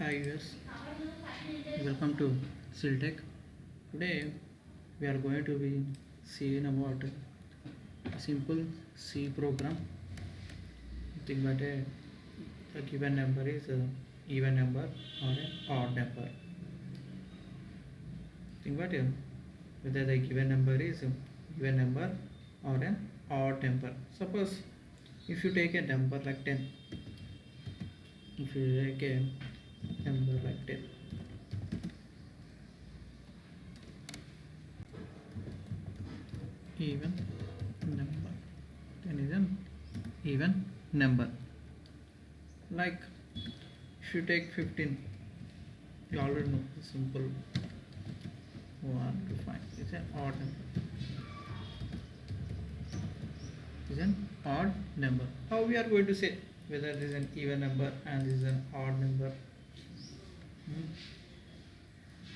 Hi viewers, welcome to Zill. Today we are going to be seeing about a simple C program. Think that a given number is a even number or an odd number. Think that whether the given number is a even number or an odd number. Suppose if you take a number like 10, if you take a number like 10, even number, 10 is an even number. Like if you take 15, you already know the simple one to find is an odd number. Is an odd number. How we are going to say whether this is an even number and this is an odd number?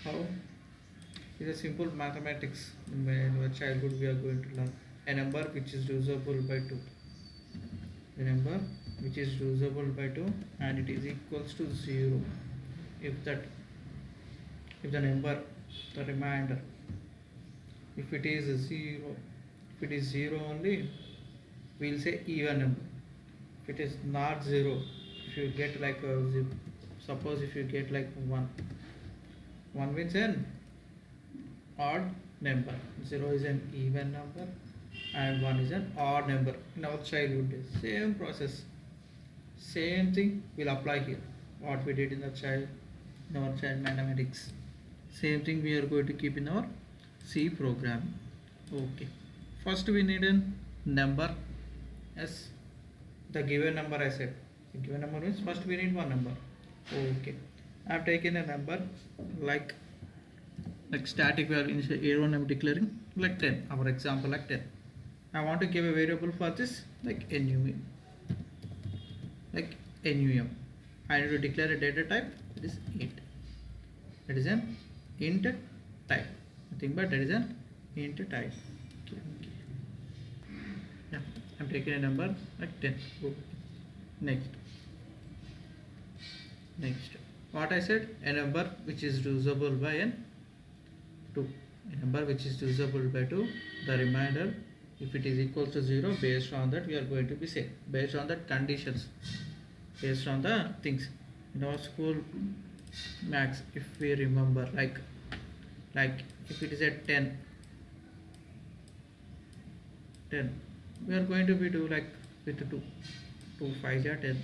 How? It is a simple mathematics. In our childhood, we are going to learn a number which is divisible by 2. A number which is divisible by 2 and it is equals to 0 if the number, the remainder, if it is 0, if it is 0 only, we will say even number. If it is not 0, if you get like suppose if you get like 1 means an odd number, 0 is an even number and 1 is an odd number. In our childhood days, same process, same thing will apply here. What we did in our child mathematics, same thing we are going to keep in our C program. Okay, first we need a number as the given number. I said the given number means first we need one number. Okay, I have taken a number like static value. In here one I am declaring like 10. Our example like 10. I want to give a variable for this like num. Like num. I need to declare a data type. It is int. That is an int type. Nothing but that is an int type. Okay. Yeah, I'm taking a number like 10. Okay. Next. What I said, a number which is divisible by n 2. A number which is divisible by 2, the remainder, if it is equal to 0, based on that we are going to be say, based on the conditions, based on the things. In our school max, if we remember, like if it is at 10, we are going to be do like with 2 5 ja 10,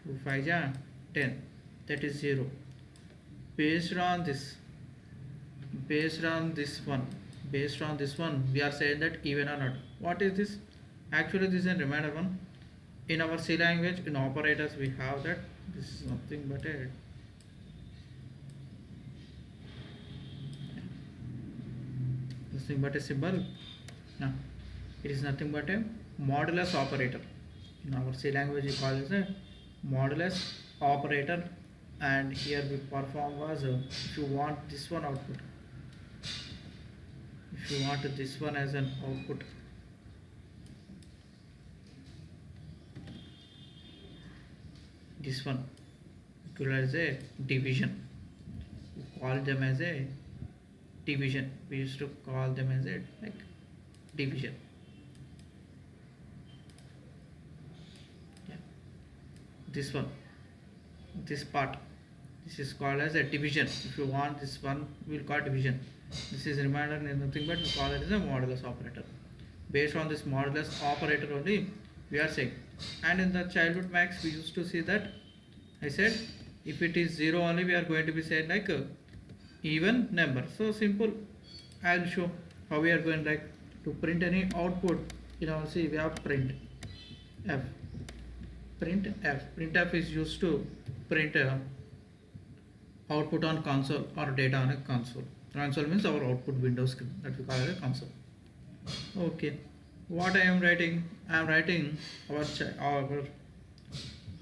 2 5 ja 10, that is 0. Based on this one we are saying that even or not. What is this? Actually this is a remainder one. In our C language, in operators, we have that this is nothing but a symbol. No, it is nothing but a modulus operator. In our C language we call it a modulus operator, and here we perform was if you want this one output, if you want this one as an output, this one equal as a division. We call them as a division. We used to call them as a like division. Yeah. This one, this part, this is called as a division. If you want this one, we will call division. This is remainder and nothing but we call it as a modulus operator. Based on this modulus operator only we are saying. And in the childhood max we used to see that I said if it is 0 only we are going to be saying like even number. So simple. I will show how we are going like to print any output. In our C we have print f. Printf is used to print output on console or data on a console. Console means our output window screen, that we call it a console. Okay, what I am writing? I am writing our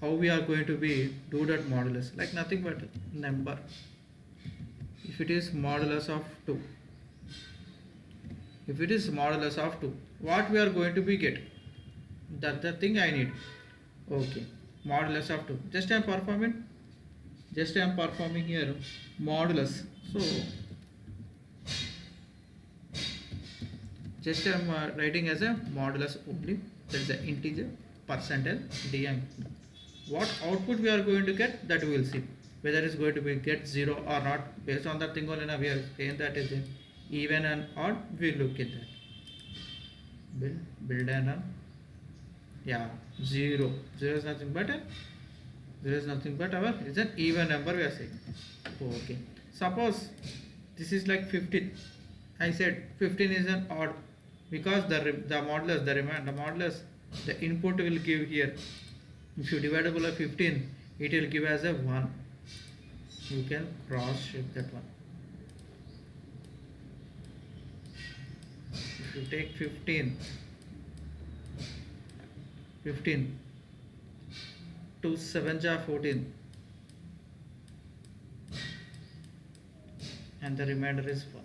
how we are going to be do that modulus, like nothing but number. If it is modulus of 2, if it is modulus of 2, what we are going to be get? That the thing I need. Okay, modulus of 2. Just I am performing here modulus. So just I am writing as a modulus only. That is the integer percentile d. What output we are going to get, that we will see whether it's going to be get 0 or not. Based on that thing only now we are saying that is even and odd. We look at that. Build and yeah, 0 is nothing but our is an even number we are saying. Okay, suppose this is like 15. I said 15 is an odd because the modulus, the modulus, the input will give here. If you divide by 15, it will give as a 1. You can cross check that one. If you take 15 2 7 are 14 and the remainder is 1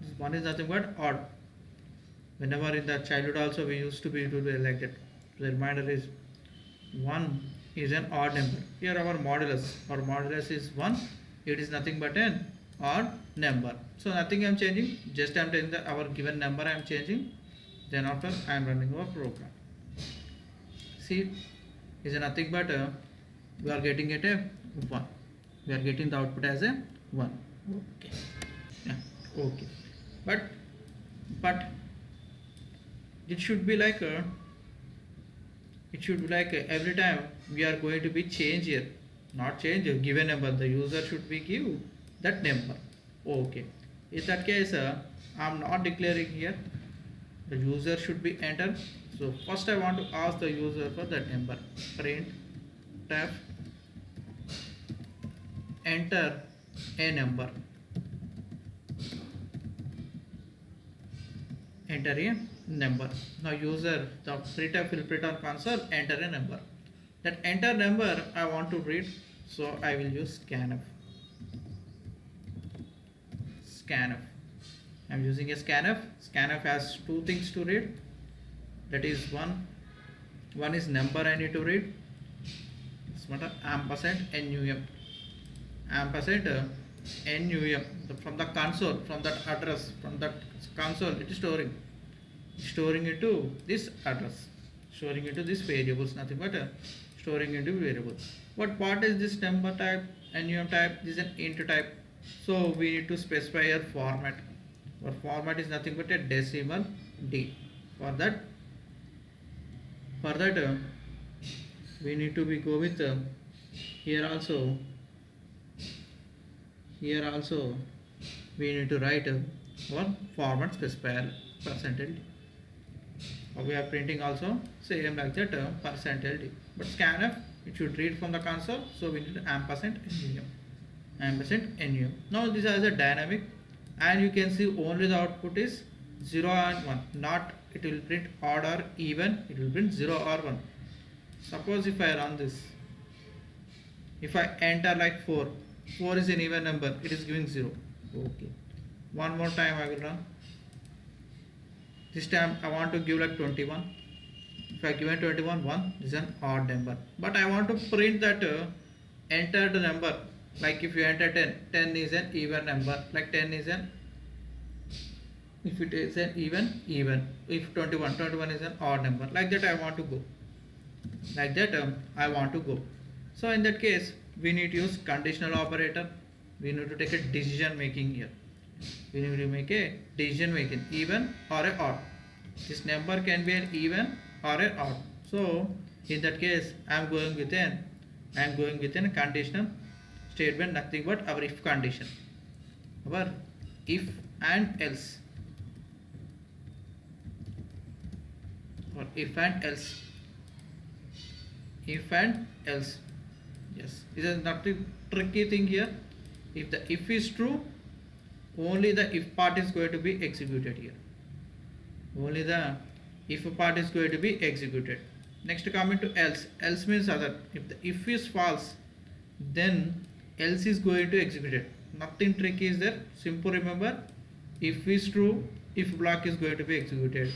this 1 is nothing but odd. Whenever in the childhood also we used to be to do like that. The remainder is 1 is an odd number. Here our modulus is 1. It is nothing but an odd number. So nothing I am changing, just I am taking our given number I am changing. Then after I am running our program. See, is nothing but we are getting it a 1. We are getting the output as a 1. Okay. Yeah. Okay. But it should be like every time we are going to be change here, not change a given number. The user should be give that number. Okay. In that case, I am not declaring here. The user should be entered. So first I want to ask the user for that number. Print tab enter a number. Enter a number. Now user, the printf will print on console, enter a number. That enter number I want to read, so I will use scanf. I am using a scanf. Scanf has two things to read. That is one is number I need to read. It's what ampersand num. From the console, from that address, from that console, it is storing into this address, storing into this variables, nothing but storing into variables. What part is this number type, num type? This is an int type, so we need to specify a format. Our format is nothing but a decimal D. For that we need to be go with here also we need to write one format specifier percentage D. We are printing also same like that percentage D. But scanf it should read from the console, so we need ampersand num. Now this is a dynamic, and you can see only the output is 0 and 1. Not it will print odd or even, it will print 0 or 1. Suppose if I run this, if I enter like 4 is an even number, it is giving 0. Okay, one more time I will run. This time I want to give like 21. If I give 21 1 is an odd number, but I want to print that entered number. Like if you enter 10 is an even number, like 10 is an, if it is an even, if 21 is an odd number, like that I want to go. So in that case we need to use conditional operator. We need to take a decision making here. We need to make a decision making, even or a odd. This number can be an even or an odd. So in that case I am going with a conditional statement, nothing but our if condition, our if and else, or if and else. Yes, this is not the tricky thing here. If the if is true, only the if part is going to be executed here. Only the if part is going to be executed. Next coming to else. Else means other. If the if is false, then else is going to execute it. Nothing tricky is there. Simple, remember, if is true, if block is going to be executed.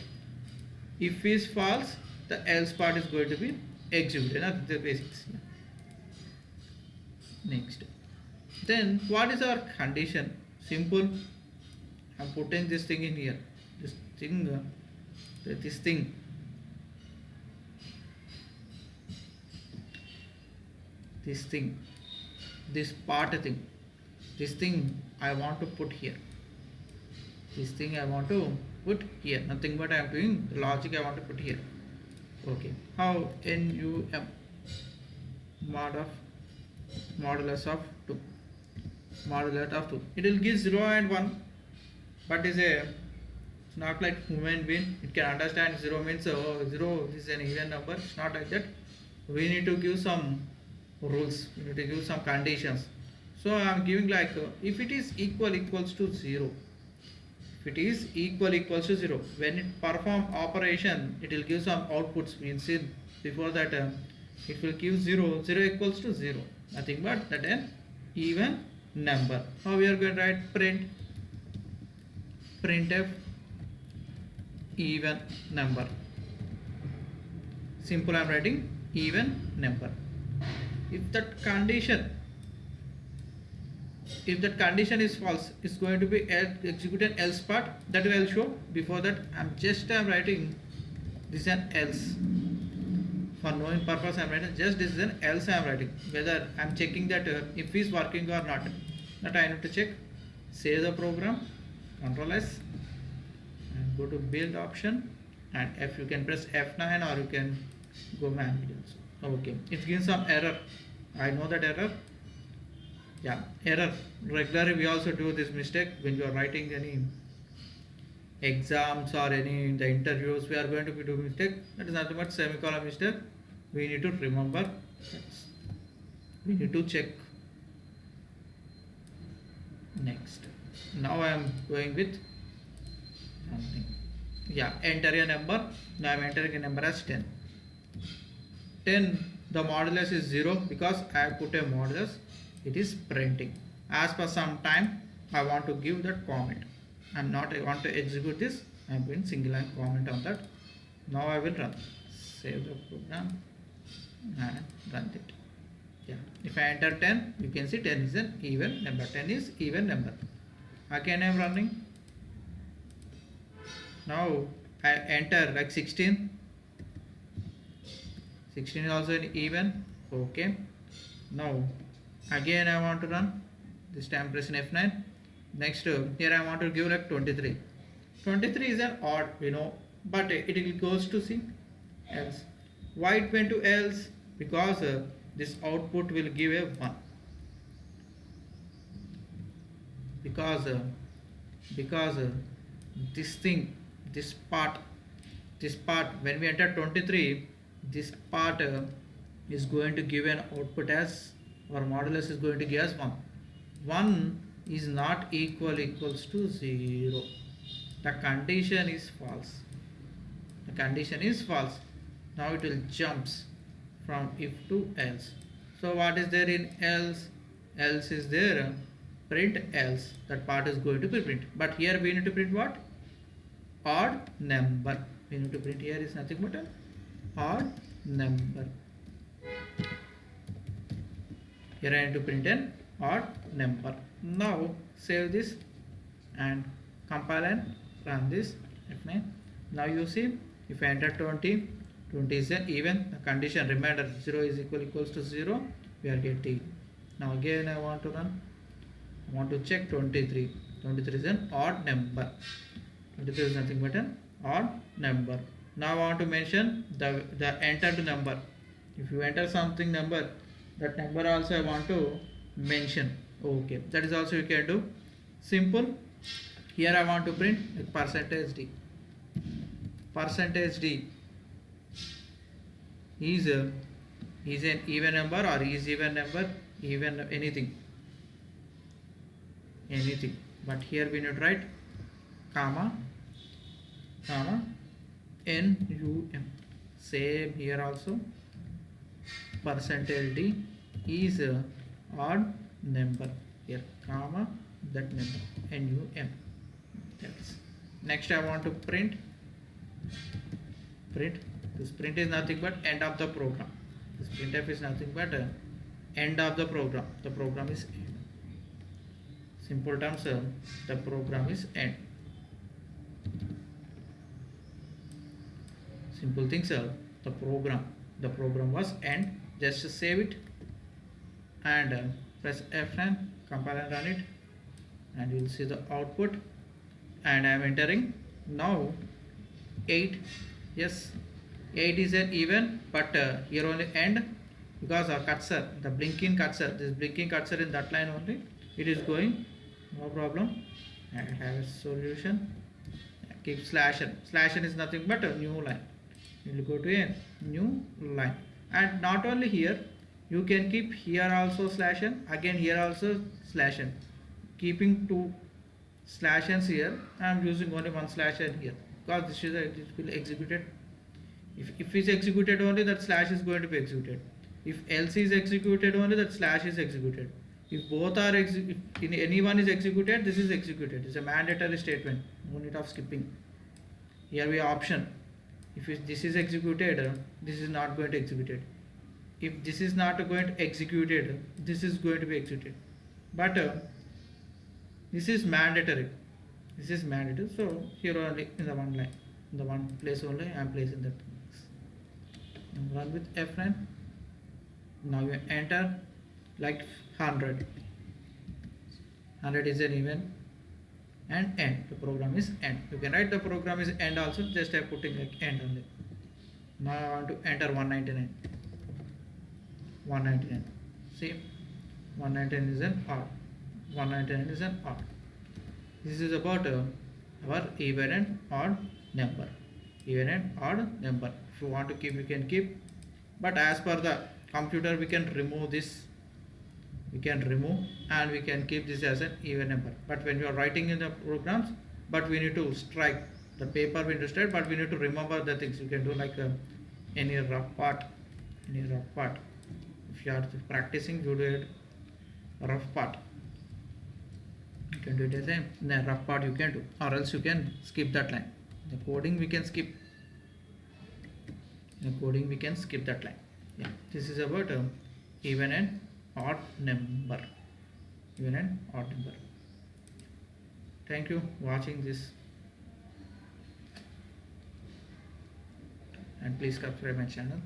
if is false, the else part is going to be executed. That's the basics. Next, then what is our condition? Simple. I'm putting this thing in here. This thing, this thing. This thing, this part thing, this thing I want to put here. This thing I want to put here. Nothing but I am doing the logic I want to put here. Okay. How NUM mod of modulus of 2. Modulus of 2. It will give 0 and 1, but it's not like human being. It can understand 0 means 0 is an even number. It's not like that. We need to give some rules. We need to give some conditions. So I am giving like if it is equals to 0. If it is equals to 0, when it perform operation, it will give some outputs. Means before that it will give 0 equals to 0, nothing but that an even number. How we are going to write printf even number. Simple, I am writing even number. If that condition is false, it's going to be executed else part. That will show. Before that I'm writing this is an else. For knowing purpose I'm writing just this is an else. I'm writing whether I'm checking that if is working or not. That I need to check. Save the program, Ctrl S, and go to build option, and if you can press F9 or you can go manually also. Okay, it gives some error. I know that error. Yeah, error. Regularly we also do this mistake when you are writing any exams or any in the interviews. We are going to be doing mistake. That is nothing but semicolon mistake. We need to remember. We need to check. Next. Now I am going with something. Yeah, enter a number. Now I am entering a number as 10. 10. The modulus is 0 because I have put a modulus. It is printing. As per some time, I want to give that comment. I want to execute this. I am doing single line comment on that. Now I will run. Save the program and run it. Yeah. If I enter 10, you can see 10 is an even number. 10 is even number. Again I am running. Now I enter like 16. 16 is also an even. Okay. Now again I want to run. This time press F9. Next here I want to give like 23. 23 is an odd, but it goes to see else. Why it went to else? Because this output will give a 1. Because this part when we enter 23, this part is going to give an output as, or modulus is going to give us 1. 1 is not equals to 0. The condition is false. The condition is false. Now it will jumps from if to else. So what is there in else? Else is there. Print else. That part is going to be print. But here we need to print what? Odd number. We need to print here is nothing but an odd number. Here I need to print an odd number. Now save this and compile and run this F9. Now you see if I enter 20, 20 is an even. The condition remainder 0 is equals to 0. We are getting. Now again I want to run. I want to check 23. 23 is an odd number. 23 is nothing but an odd number. Now I want to mention the entered number. If you enter something number, that number also I want to mention. Okay, that is also you can do. Simple. Here I want to print percentage D. Percentage D is an even number or is even number, even anything. But here we need to write comma NUM. Same here also. Percentage D is a odd number. Here comma that number NUM. That's next I want to print print. This print is nothing but end of the program. This printf is nothing but end of the program. The program is end. Simple terms, the program is end. Simple things, the program was end. Just save it and press F9, compile and run it, and you will see the output. And I am entering now 8. Yes, 8 is an even, but here only end, because our cursor, the blinking cursor, this blinking cursor in that line only, it is going, no problem. I have a solution. Keep slash n. Slash n is nothing but a new line. You will go to a new line, and not only here, you can keep here also slash n, again here also slash n. Keeping two slash n's here, I am using only one slash n here, because this is it will executed. If it's executed only, that slash is going to be executed. If else is executed only, that slash is executed. If both are if in any one is executed, this is executed. It's a mandatory statement. No need of skipping. Here we have option. If this is executed, this is not going to executed. If this is not going to executed, this is going to be executed. But this is mandatory. This is mandatory. So here only in the one line, in the one place only, I am placing that. Now run with F9. Now you enter like 100. 100 is an even, and end. The program is end. You can write the program is end also, just I putting like end only. Now I want to enter 199. 199. See, 199 is an odd. 199 is an odd. This is about our even and odd number. Even and odd number. If you want to keep, you can keep. But as per the computer, we can remove this. We can remove and we can keep this as an even number. But when you are writing in the programs, but we need to strike the paper, we need to strike, but we need to remember the things. You can do like any rough part. Any rough part. If you are practicing, you do it rough part. You can do it as a rough part, you can do, or else you can skip that line. The coding we can skip. In coding we can skip that line. Yeah, this is about even and odd number. Even and odd number. Thank you for watching this, and please subscribe my channel.